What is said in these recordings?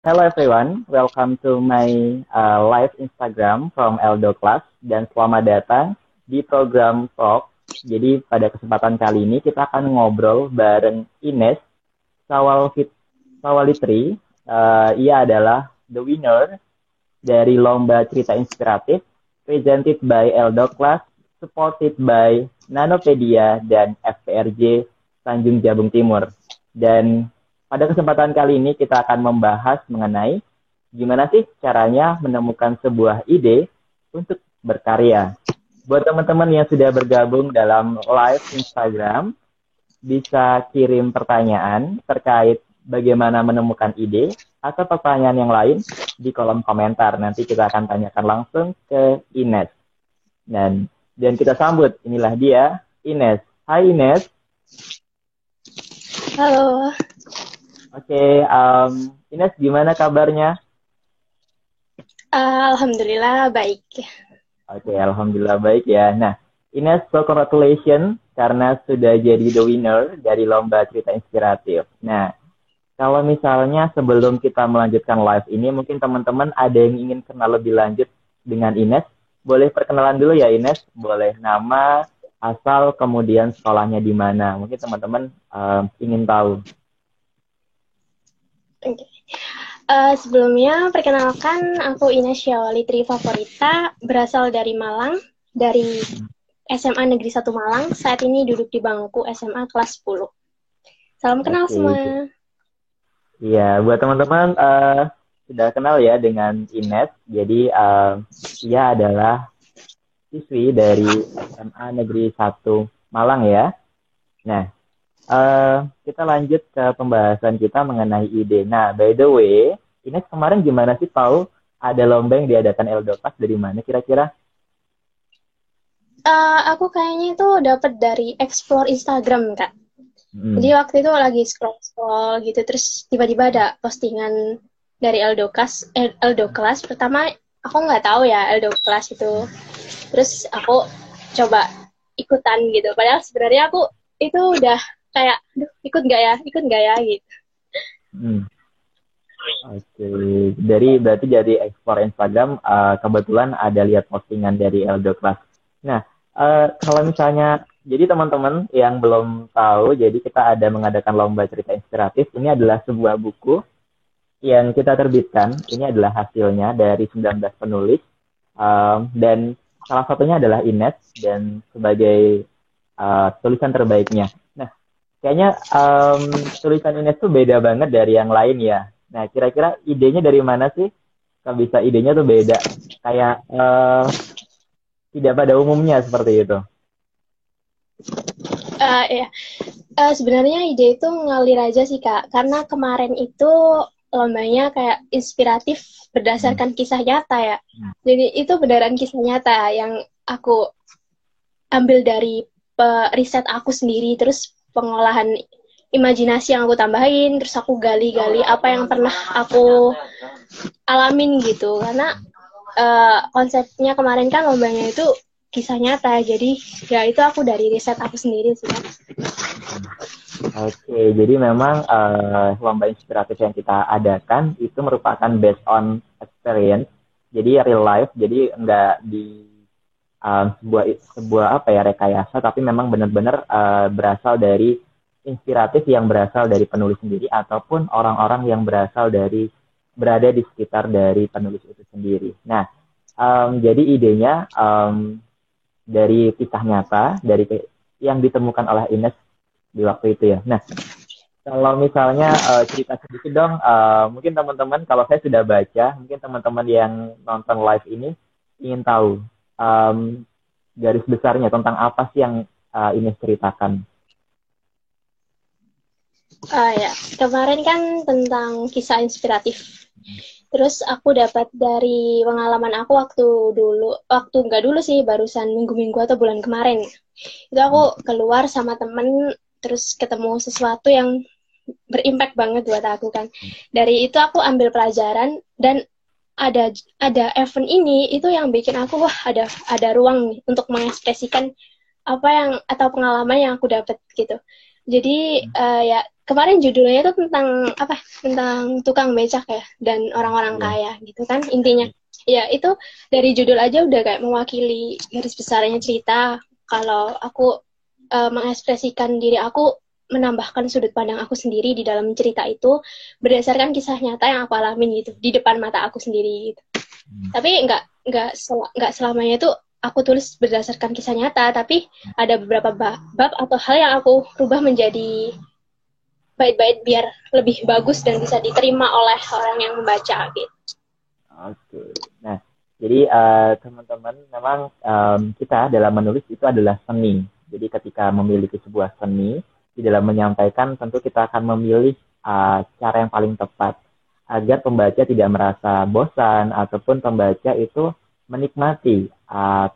Hello everyone, welcome to my live Instagram from Eldo Class dan selamat datang di program Talk. Jadi pada kesempatan kali ini kita akan ngobrol bareng Ines Sawalitri. Ia adalah the winner dari lomba cerita inspiratif presented by Eldo Class, supported by Nanopedia dan FPRJ Tanjung Jabung Timur. Dan pada kesempatan kali ini kita akan membahas mengenai gimana sih caranya menemukan sebuah ide untuk berkarya. Buat teman-teman yang sudah bergabung dalam live Instagram, bisa kirim pertanyaan terkait bagaimana menemukan ide atau pertanyaan yang lain di kolom komentar. Nanti kita akan tanyakan langsung ke Ines. Dan kita sambut, inilah dia, Ines. Hai Ines. Halo. Oke, Ines gimana kabarnya? Alhamdulillah baik. Oke, alhamdulillah baik ya. Nah, Ines, so congratulations karena sudah jadi the winner dari lomba cerita inspiratif. Nah, kalau misalnya sebelum kita melanjutkan live ini, mungkin teman-teman ada yang ingin kenal lebih lanjut dengan Ines, boleh perkenalan dulu ya Ines, boleh nama, asal, kemudian sekolahnya di mana. Mungkin teman-teman ingin tahu. Okay. Sebelumnya, perkenalkan aku Ines Sawalitri Favorita, berasal dari Malang, dari SMA Negeri 1 Malang, saat ini duduk di bangku SMA kelas 10. Salam kenal semua. Iya, buat teman-teman sudah kenal ya dengan Ines, jadi ia adalah siswi dari SMA Negeri 1 Malang ya. Nah, kita lanjut ke pembahasan kita mengenai ide. Nah, by the way, Ines kemarin gimana sih tahu ada lomba yang diadakan Eldo Class dari mana kira-kira? Aku kayaknya itu dapat dari explore Instagram, Kak. Jadi waktu itu lagi scroll gitu, terus tiba-tiba ada postingan dari Eldo Class. Pertama, aku nggak tahu ya Eldo Class itu. Terus aku coba ikutan gitu. Padahal sebenarnya aku itu udah kayak, aduh, ikut nggak ya gitu. Oke, berarti jadi explore Instagram, kebetulan ada lihat postingan dari Eldo Class. Nah, kalau misalnya, jadi teman-teman yang belum tahu, jadi kita ada mengadakan lomba cerita inspiratif. Ini adalah sebuah buku yang kita terbitkan. Ini adalah hasilnya dari 19 penulis, dan salah satunya adalah Ines dan sebagai tulisan terbaiknya. Nah, kayaknya tulisan Ines tuh beda banget dari yang lain ya. Nah, kira-kira idenya dari mana sih? Kalau bisa idenya tuh beda. Kayak tidak pada umumnya seperti itu. Ya. Sebenarnya ide itu ngalir aja sih, Kak. Karena kemarin itu lombanya kayak inspiratif berdasarkan kisah nyata ya. Jadi itu beneran kisah nyata yang aku ambil dari riset aku sendiri, terus pengolahan imajinasi yang aku tambahin, terus aku gali-gali apa yang pernah aku alamin gitu. Karena konsepnya kemarin kan lombanya itu kisah nyata, jadi ya itu aku dari riset aku sendiri sih. Oke, jadi memang lomba inspiratif yang kita adakan itu merupakan based on experience, jadi real life, jadi enggak di sebuah apa ya rekayasa, tapi memang benar-benar berasal dari inspiratif yang berasal dari penulis sendiri ataupun orang-orang yang berada di sekitar dari penulis itu sendiri. Nah, jadi idenya dari kisah nyata yang ditemukan oleh Ines di waktu itu ya. Nah, kalau misalnya cerita sedikit dong, mungkin teman-teman, kalau saya sudah baca, mungkin teman-teman yang nonton live ini ingin tahu garis besarnya tentang apa sih yang Ines ceritakan. Ya, kemarin kan tentang kisah inspiratif. Terus aku dapat dari pengalaman aku waktu nggak dulu sih, barusan minggu-minggu atau bulan kemarin. Itu aku keluar sama temen, terus ketemu sesuatu yang berimpact banget buat aku kan. Dari itu aku ambil pelajaran, dan ada event ini itu yang bikin aku wah ada ruang nih untuk mengekspresikan apa yang atau pengalaman yang aku dapat gitu. Jadi ya kemarin judulnya itu tentang apa? Tentang tukang becak ya dan orang-orang Iya. kaya gitu kan intinya. Ya itu dari judul aja udah kayak mewakili garis besarnya cerita. Kalau aku mengekspresikan diri aku, menambahkan sudut pandang aku sendiri di dalam cerita itu berdasarkan kisah nyata yang aku alamin gitu di depan mata aku sendiri gitu. Tapi nggak selamanya itu aku tulis berdasarkan kisah nyata, tapi ada beberapa bab atau hal yang aku rubah menjadi bait-bait biar lebih bagus dan bisa diterima oleh orang yang membaca gitu. Oke. Nah, jadi teman-teman memang kita dalam menulis itu adalah seni. Jadi ketika memiliki sebuah seni di dalam menyampaikan, tentu kita akan memilih cara yang paling tepat agar pembaca tidak merasa bosan ataupun pembaca itu menikmati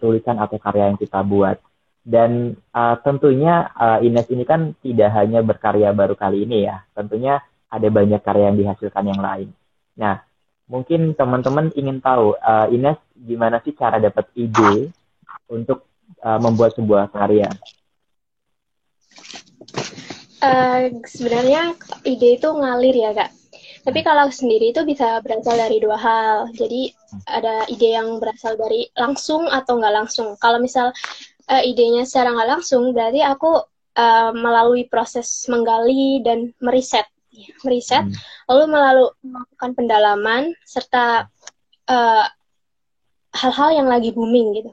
tulisan atau karya yang kita buat. Dan tentunya Ines ini kan tidak hanya berkarya baru kali ini ya. Tentunya ada banyak karya yang dihasilkan yang lain. Nah, mungkin teman-teman ingin tahu, Ines, gimana sih cara dapat ide untuk membuat sebuah karya? Sebenarnya ide itu ngalir ya Kak. Tapi kalau sendiri itu bisa berasal dari dua hal. Jadi ada ide yang berasal dari langsung atau nggak langsung. Kalau misal idenya secara nggak langsung, berarti aku melalui proses menggali dan meriset, lalu melakukan pendalaman serta hal-hal yang lagi booming gitu.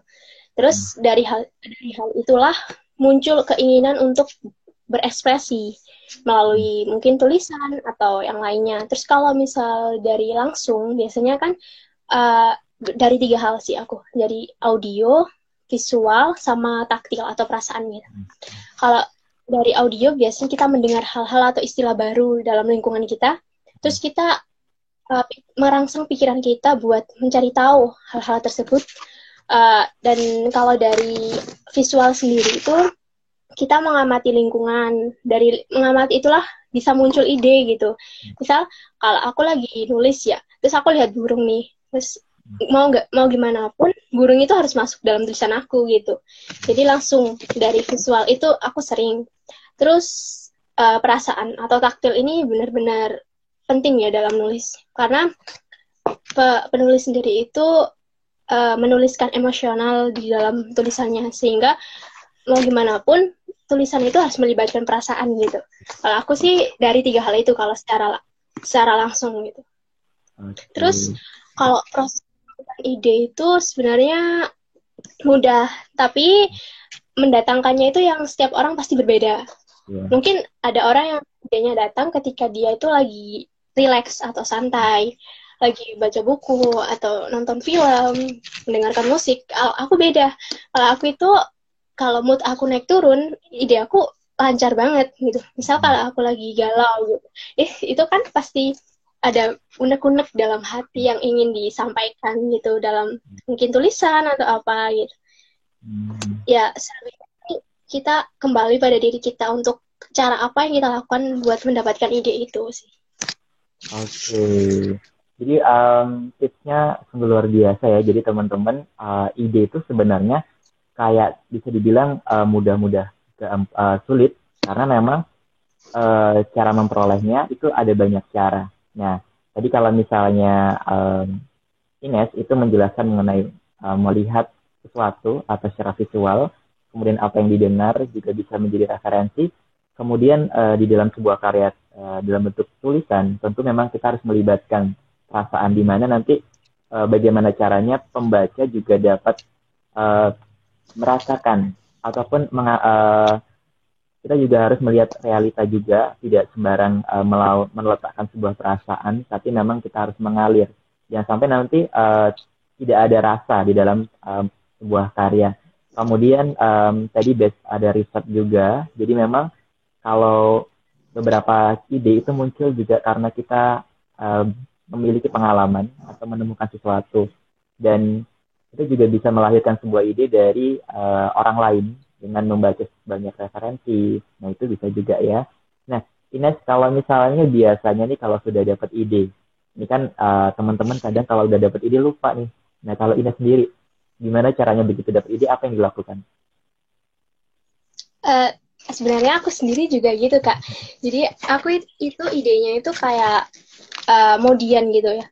Terus dari hal itulah muncul keinginan untuk berekspresi melalui mungkin tulisan atau yang lainnya. Terus kalau misal dari langsung, biasanya kan dari tiga hal sih aku. Dari audio, visual, sama taktil atau perasaan gitu. Kalau dari audio, biasanya kita mendengar hal-hal atau istilah baru dalam lingkungan kita. Terus kita merangsang pikiran kita buat mencari tahu hal-hal tersebut. Dan kalau dari visual sendiri itu kita mengamati lingkungan, dari mengamati itulah bisa muncul ide gitu. Misal kalau aku lagi nulis ya, terus aku lihat burung nih, terus mau gimana pun burung itu harus masuk dalam tulisan aku gitu. Jadi langsung dari visual itu aku sering. Terus perasaan atau taktil ini benar-benar penting ya dalam nulis, karena penulis sendiri itu menuliskan emosional di dalam tulisannya, sehingga mau gimana pun tulisan itu harus melibatkan perasaan gitu. Kalau aku sih dari tiga hal itu kalau secara langsung gitu. Terus kalau proses ide itu sebenarnya mudah, tapi mendatangkannya itu yang setiap orang pasti berbeda. Mungkin ada orang yang idenya datang ketika dia itu lagi relax atau santai, lagi baca buku atau nonton film, mendengarkan musik. Aku beda. Kalau aku itu, kalau mood aku naik turun, ide aku lancar banget gitu. Misal kalau aku lagi galau gitu, itu kan pasti ada unek-unek dalam hati yang ingin disampaikan gitu dalam mungkin tulisan atau apa gitu. Ya, kita kembali pada diri kita untuk cara apa yang kita lakukan buat mendapatkan ide itu sih. Oke. Jadi tipsnya sungguh luar biasa ya. Jadi teman-teman, ide itu sebenarnya kayak bisa dibilang mudah-mudah sulit, karena memang cara memperolehnya itu ada banyak cara. Nah, tadi kalau misalnya Ines itu menjelaskan mengenai melihat sesuatu atau secara visual, kemudian apa yang didengar juga bisa menjadi referensi. Kemudian di dalam sebuah karya dalam bentuk tulisan, tentu memang kita harus melibatkan perasaan, di mana nanti bagaimana caranya pembaca juga dapat merasakan ataupun kita juga harus melihat realita juga, tidak sembarang meletakkan sebuah perasaan, tapi memang kita harus mengalir. Jangan sampai nanti tidak ada rasa di dalam sebuah karya. Kemudian tadi ada riset juga, jadi memang kalau beberapa ide itu muncul juga karena kita memiliki pengalaman atau menemukan sesuatu, dan itu juga bisa melahirkan sebuah ide dari orang lain dengan membaca banyak referensi. Nah, itu bisa juga ya. Nah, Ines, kalau misalnya biasanya nih kalau sudah dapat ide, ini kan teman-teman kadang kalau udah dapat ide lupa nih. Nah, kalau Ines sendiri, gimana caranya begitu dapat ide, apa yang dilakukan? sebenarnya aku sendiri juga gitu Kak. Jadi aku itu idenya itu kayak modian gitu ya.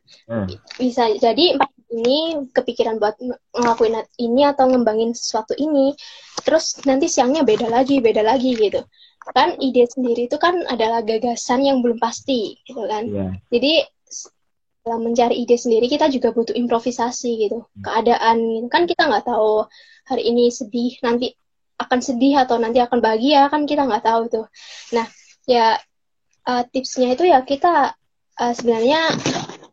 Bisa jadi ini kepikiran buat ngelakuin ini atau ngembangin sesuatu ini, terus nanti siangnya beda lagi gitu. Kan ide sendiri itu kan adalah gagasan yang belum pasti gitu kan. Jadi dalam mencari ide sendiri kita juga butuh improvisasi gitu. Keadaan gitu. Kan kita nggak tahu hari ini sedih, nanti akan sedih atau nanti akan bahagia, kan kita nggak tahu tuh. Nah, ya tipsnya itu ya kita sebenarnya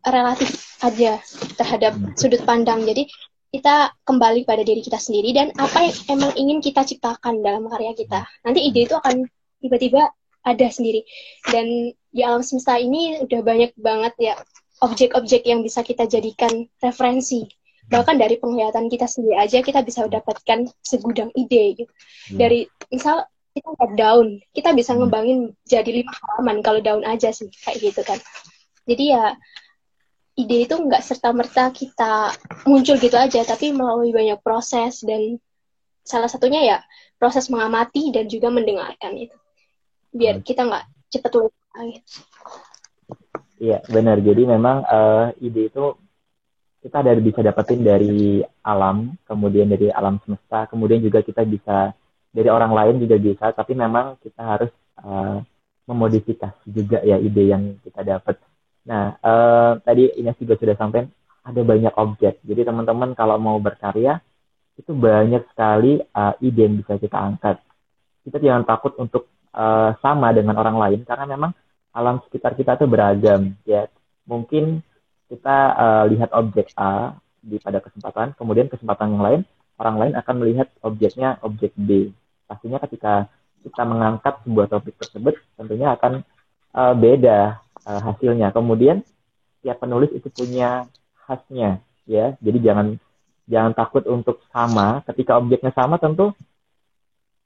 relatif aja terhadap sudut pandang. Jadi kita kembali pada diri kita sendiri dan apa yang emang ingin kita ciptakan dalam karya kita. Nanti ide itu akan tiba-tiba ada sendiri. Dan di alam semesta ini udah banyak banget ya objek-objek yang bisa kita jadikan referensi. Bahkan dari penglihatan kita sendiri aja kita bisa mendapatkan segudang ide gitu. Dari misal kita lihat daun, kita bisa ngembangin jadi 5 halaman kalau daun aja sih, kayak gitu kan. Jadi ya ide itu nggak serta-merta kita muncul gitu aja, tapi melalui banyak proses, dan salah satunya ya proses mengamati dan juga mendengarkan itu. Biar kita nggak cepet lupa gitu. Iya, benar. Jadi memang ide itu kita bisa dapetin dari alam, kemudian dari alam semesta, kemudian juga kita bisa dari orang lain juga bisa, tapi memang kita harus memodifikasi juga ya ide yang kita dapat. Nah, tadi Ines juga sudah sampaikan, ada banyak objek. Jadi teman-teman kalau mau berkarya, itu banyak sekali ide yang bisa kita angkat. Kita jangan takut untuk sama dengan orang lain, karena memang alam sekitar kita itu beragam. Ya, mungkin kita lihat objek A pada kesempatan, kemudian kesempatan yang lain, orang lain akan melihat objeknya objek B. Pastinya ketika kita mengangkat sebuah topik tersebut, tentunya akan beda hasilnya. Kemudian tiap penulis itu punya khasnya, ya. Jadi jangan takut untuk sama. Ketika objeknya sama, tentu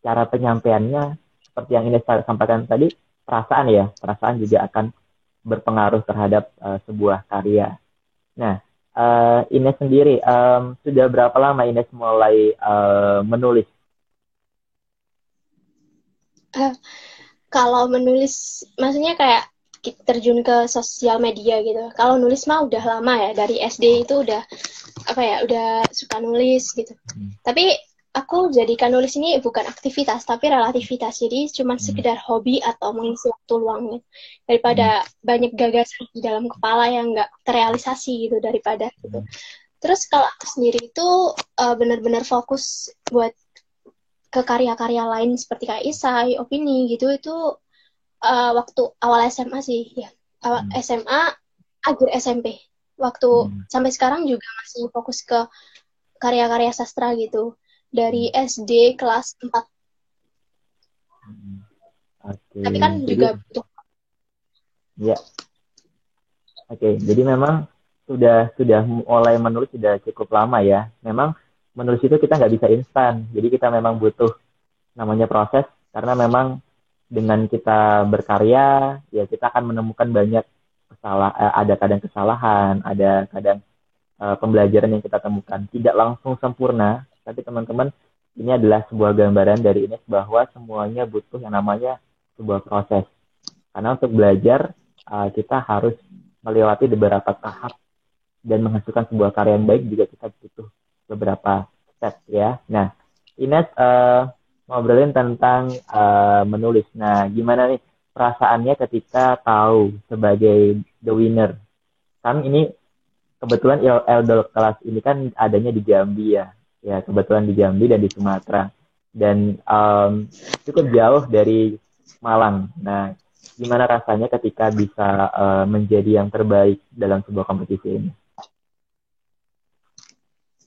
cara penyampaiannya seperti yang Ines sampaikan tadi, perasaan juga akan berpengaruh terhadap sebuah karya. Nah, Ines sendiri sudah berapa lama Ines mulai menulis? Kalau menulis, maksudnya kayak terjun ke sosial media gitu. Kalau nulis mah udah lama ya, dari SD itu udah udah suka nulis gitu. Tapi aku jadikan nulis ini bukan aktivitas, tapi relativitas. Jadi cuma sekedar hobi atau mengisi waktu luang gitu. Daripada banyak gagasan di dalam kepala yang nggak terrealisasi gitu, daripada gitu. Terus kalau aku sendiri itu benar-benar fokus buat ke karya-karya lain seperti kayak esai, opini gitu, itu waktu awal SMA sih ya. Awal SMA, akhir SMP. Waktu sampai sekarang juga masih fokus ke karya-karya sastra gitu. Dari SD kelas 4. Tapi kan jadi, juga butuh. Ya. Oke, jadi memang sudah mulai menulis sudah cukup lama ya. Memang menulis itu kita nggak bisa instan. Jadi kita memang butuh namanya proses, karena memang dengan kita berkarya, ya kita akan menemukan banyak ada kadang kesalahan, ada kadang pembelajaran yang kita temukan. Tidak langsung sempurna, tapi teman-teman, ini adalah sebuah gambaran dari Ines bahwa semuanya butuh yang namanya sebuah proses. Karena untuk belajar, kita harus melewati beberapa tahap dan menghasilkan sebuah karya yang baik juga kita butuh beberapa step ya. Nah, Ines ngobrolin tentang menulis. Nah, gimana nih perasaannya ketika tahu sebagai the winner? Kan ini kebetulan Eldol kelas ini kan adanya di Jambi ya. Ya, kebetulan di Jambi dan di Sumatera. Dan cukup jauh dari Malang. Nah, gimana rasanya ketika bisa menjadi yang terbaik dalam sebuah kompetisi ini?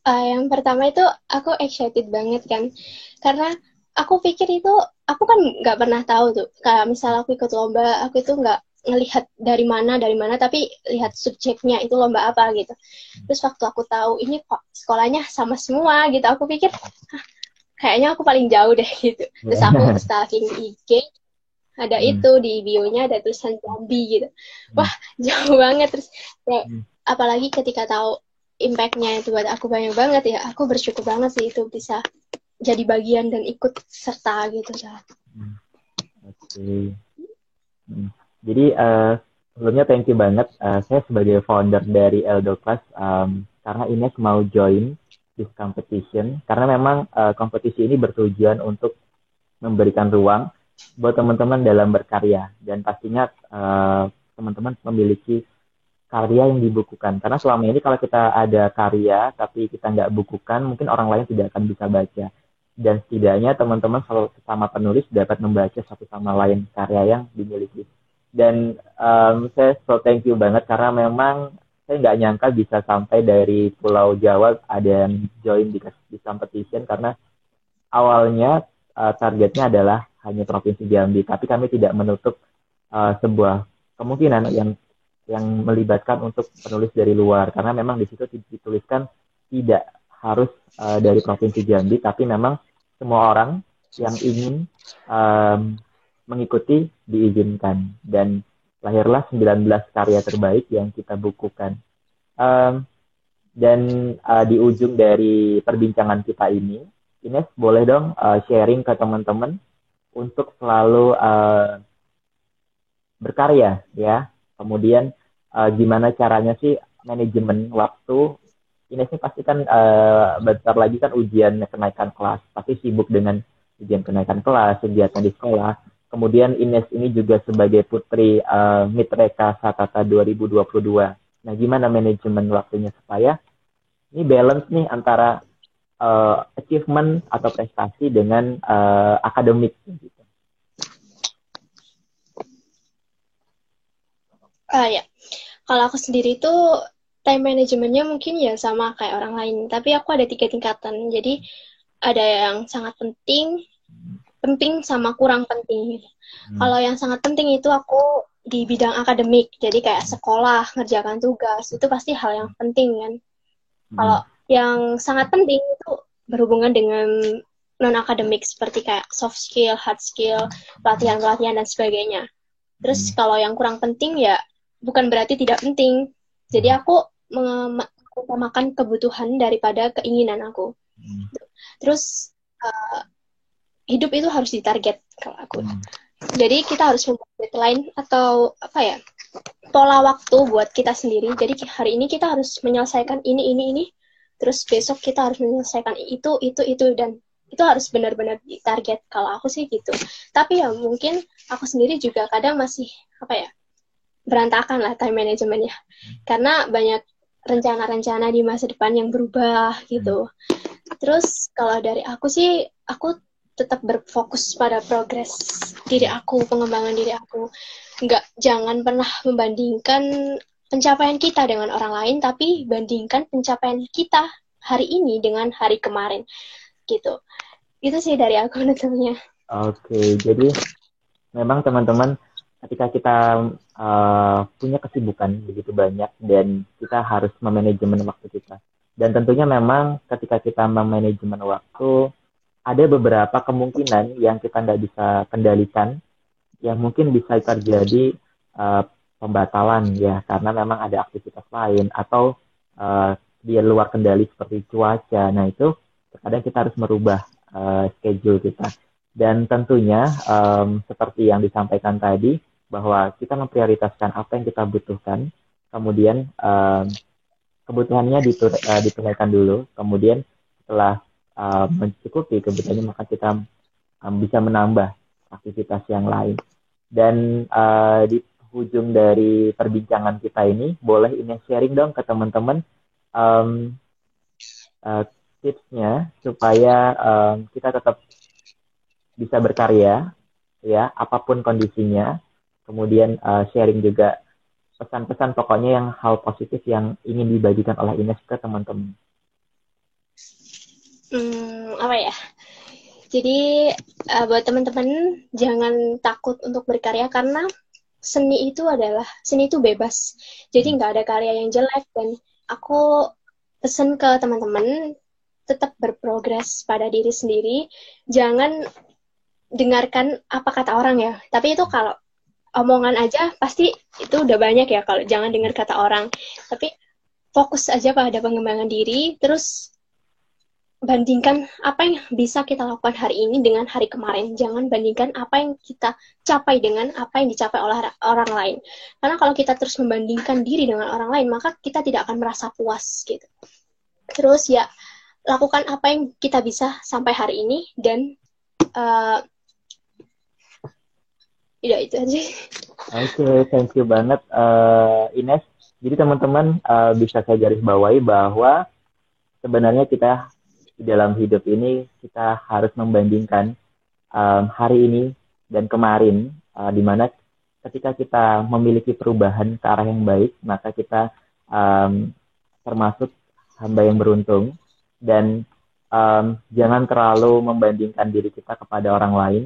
Yang pertama itu aku excited banget kan. Karena aku pikir itu, aku kan nggak pernah tahu tuh. Kayak misal aku ikut lomba, aku itu nggak ngelihat dari mana, tapi lihat subjeknya itu lomba apa gitu. Terus waktu aku tahu ini kok sekolahnya sama semua gitu, aku pikir kayaknya aku paling jauh deh gitu. Terus aku stalking IG, ada itu di bio-nya ada tulisan Jambi gitu. Wah, jauh banget. Terus ya, apalagi ketika tahu impact-nya itu buat aku banyak banget ya, aku bersyukur banget sih itu bisa jadi bagian dan ikut serta gitu. Oke. Hmm. Jadi sebelumnya thank you banget. Saya sebagai founder dari Eldo Class, karena Ines mau join this competition karena memang kompetisi ini bertujuan untuk memberikan ruang buat teman-teman dalam berkarya dan pastinya teman-teman memiliki karya yang dibukukan karena selama ini kalau kita ada karya tapi kita nggak bukukan mungkin orang lain tidak akan bisa baca dan setidaknya teman-teman kalau sesama penulis dapat membaca satu sama lain karya yang dimiliki dan saya so thank you banget karena memang saya nggak nyangka bisa sampai dari Pulau Jawa ada yang join di competition karena awalnya targetnya adalah hanya Provinsi Jambi, tapi kami tidak menutup sebuah kemungkinan yang melibatkan untuk penulis dari luar, karena memang di situ dituliskan tidak harus dari Provinsi Jambi, tapi memang semua orang yang ingin mengikuti diizinkan, dan lahirlah 19 karya terbaik yang kita bukukan. Dan di ujung dari perbincangan kita ini, Ines boleh dong sharing ke teman-teman untuk selalu berkarya ya. Kemudian gimana caranya sih manajemen waktu. Ines ini pasti kan bentar lagi kan ujian kenaikan kelas, pasti sibuk dengan ujian kenaikan kelas, kegiatan di sekolah. Kemudian Ines ini juga sebagai putri Mitreka Satata 2022. Nah, gimana manajemen waktunya supaya ini balance nih antara achievement atau prestasi dengan akademik gitu. Ya, kalau aku sendiri tuh time manajemennya mungkin ya sama kayak orang lain, tapi aku ada 3 tingkatan. Jadi ada yang sangat penting sama kurang penting. Kalau yang sangat penting itu aku di bidang akademik, jadi kayak sekolah, ngerjakan tugas, itu pasti hal yang penting kan. Kalau yang sangat penting itu berhubungan dengan non-akademik seperti kayak soft skill, hard skill, pelatihan-pelatihan, dan sebagainya. Terus kalau yang kurang penting ya bukan berarti tidak penting. Jadi aku mengutamakan kebutuhan daripada keinginan aku. Terus hidup itu harus ditarget kalau aku. Jadi kita harus membuat deadline atau apa ya, pola waktu buat kita sendiri. Jadi hari ini kita harus menyelesaikan ini. Terus besok kita harus menyelesaikan itu, dan itu harus benar-benar ditarget. Kalau aku sih gitu. Tapi ya mungkin aku sendiri juga kadang masih apa ya, berantakan lah time managementnya. Karena banyak rencana-rencana di masa depan yang berubah gitu. Terus kalau dari aku sih, aku tetap berfokus pada progres diri aku, pengembangan diri aku. Jangan pernah membandingkan pencapaian kita dengan orang lain, tapi bandingkan pencapaian kita hari ini dengan hari kemarin, gitu. Itu sih dari aku menurutnya. Oke, jadi memang teman-teman ketika kita punya kesibukan begitu banyak dan kita harus memanajemen waktu kita. Dan tentunya memang ketika kita memanajemen waktu, ada beberapa kemungkinan yang kita nggak bisa kendalikan, yang mungkin bisa terjadi pembatalan ya karena memang ada aktivitas lain atau di luar kendali seperti cuaca. Nah itu terkadang kita harus merubah schedule kita dan tentunya seperti yang disampaikan tadi bahwa kita memprioritaskan apa yang kita butuhkan, kemudian kebutuhannya ditunaikan dulu, kemudian setelah mencukupi kebutuhannya maka kita bisa menambah aktivitas yang lain. Dan di ujung dari perbincangan kita ini, boleh ini sharing dong ke teman-teman tipsnya supaya kita tetap bisa berkarya, ya apapun kondisinya. Kemudian sharing juga pesan-pesan pokoknya yang hal positif yang ingin dibagikan oleh Ines ke teman-teman. Apa ya? Jadi buat teman-teman jangan takut untuk berkarya karena seni itu bebas. Jadi nggak ada karya yang jelek dan aku pesen ke teman-teman tetap berprogres pada diri sendiri. Jangan dengarkan apa kata orang ya. Tapi itu kalau omongan aja pasti itu udah banyak ya kalau jangan dengar kata orang. Tapi fokus aja pada pengembangan diri. Terus bandingkan apa yang bisa kita lakukan hari ini dengan hari kemarin. Jangan bandingkan apa yang kita capai dengan apa yang dicapai oleh orang lain. Karena kalau kita terus membandingkan diri dengan orang lain, maka kita tidak akan merasa puas gitu. Terus ya, lakukan apa yang kita bisa sampai hari ini, dan ya itu aja. Oke, thank you banget Ines. Jadi teman-teman bisa saya garis bawahi bahwa sebenarnya kita di dalam hidup ini kita harus membandingkan hari ini dan kemarin, di mana ketika kita memiliki perubahan ke arah yang baik, maka kita termasuk hamba yang beruntung. Dan jangan terlalu membandingkan diri kita kepada orang lain.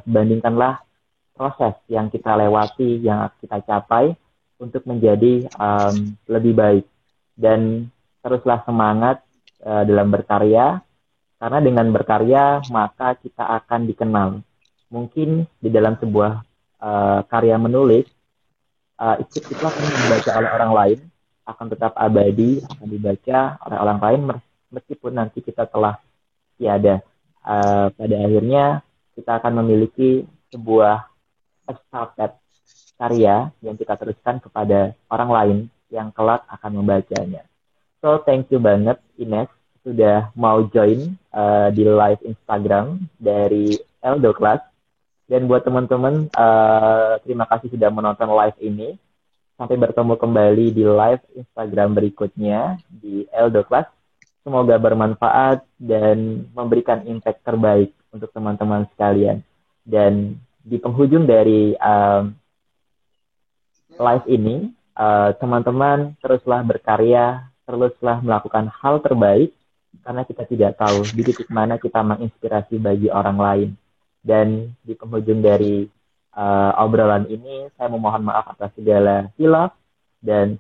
Bandingkanlah proses yang kita lewati, yang kita capai untuk menjadi lebih baik. Dan teruslah semangat dalam berkarya, karena dengan berkarya maka kita akan dikenal. Mungkin di dalam sebuah karya menulis, itu akan dibaca oleh orang lain, akan tetap abadi, akan dibaca oleh orang lain meskipun nanti kita telah tiada. Pada akhirnya kita akan memiliki sebuah estafet karya yang kita teruskan kepada orang lain yang kelak akan membacanya. So, thank you banget Ines sudah mau join di live Instagram dari Eldo Class. Dan buat teman-teman, terima kasih sudah menonton live ini. Sampai bertemu kembali di live Instagram berikutnya di Eldo Class. Semoga bermanfaat dan memberikan impact terbaik untuk teman-teman sekalian. Dan di penghujung dari live ini, teman-teman teruslah berkarya, teruslah melakukan hal terbaik, karena kita tidak tahu di titik mana kita menginspirasi bagi orang lain. Dan di penghujung dari obrolan ini, saya memohon maaf atas segala hilaf dan